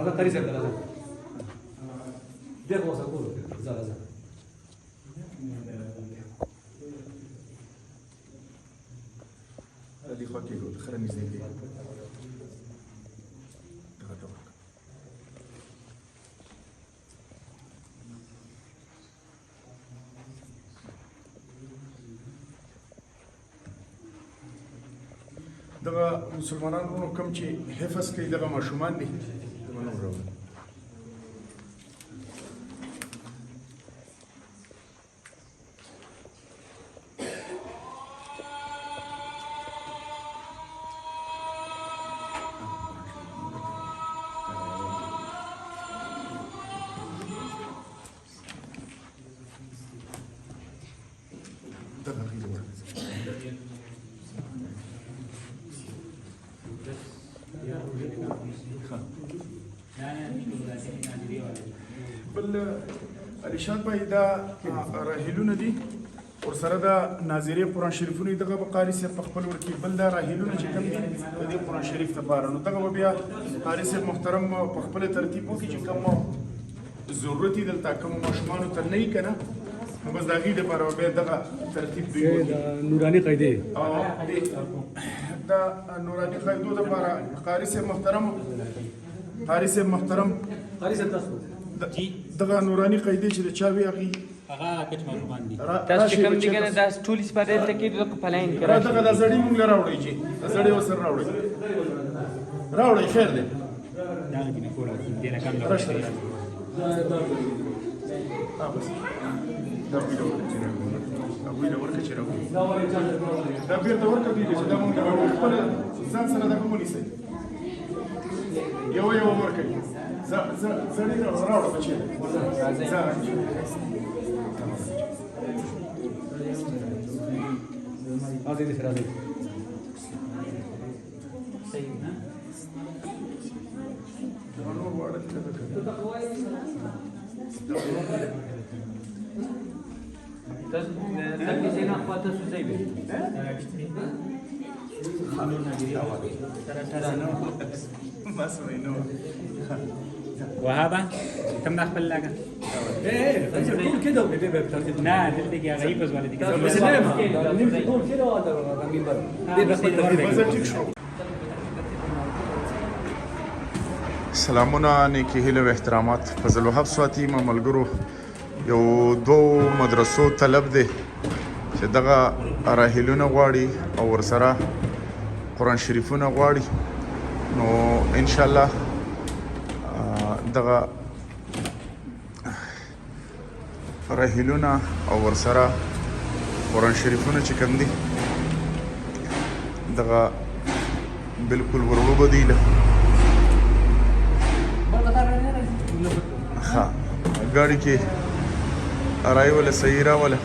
هذا قري زي هذا دير وصل كله زاد اللي خاكي له خرمي زي دي دغه مسلمانانو کوم چې حفظ کوي دغه ماشومان دي دغه نور راوړي دغه غیر ورته بل الشاد بای دا راهیلونه دي ورسره دا ناظرې قرآن شریفونه دغه به قاري صاحب په خپل ورکي بل دا راهیلونه چې کوم دي د دې قرآن شریف لپاره نو دغه بیا قاري صاحب محترم په خپل ترتیب وکړي چې کوم ضرورت یې دلته کوم ماشومانو ته نه وي که نه نو بس د هغې دپاره بیا دغه ترتیب دوی وکړي نوراني قاعدې د نوراني قاعدو دپاره قاري صاحب محترم قاري صاحب محترم قاري صاحب تاسو دغه نوراني قاعدې چې د چا وي هغې هغه کچ ماشومان دي تاسو چې کوم دي کنه دا ټول سپاره ته کې د پلاین را کړه دغه د زړی مونږ له راوړی چې د زړی وسر راوړی راوړی خیر دی دا کې نه کوله دې نه کم راشد بس دا ویډیو چې راوړی دا ویډیو ورکه چې راوړی دا بیرته ورکه دی چې دا مونږ راوړو خپل ځان سره دغه ونیسئ یو ورکه زړی راوړه بچی هذه دي سرادي تاسو څنګه خواته سوځي به بس وینو وهابه تم داخل لك ايه تقول كده وبيبي بترتيب لا دلتك يا غريب ولا ديك بس نمشي طول كده وهذا المنبر دي بس سلامونه نیکی هیله و احترامات فضل وهاب سواتی ما ملګرو یو دو مدرسو طلب دی چې دغه راهیلونه غواړي او ورسره قرآن شریفونه غواړي نو ان شاء الله دغه راهیلونه او ورسره قرآن شریفونه چې کوم دي دغه بالکل ورړو بدیله ها गाड़ी के अराई वाला सही रहा वाला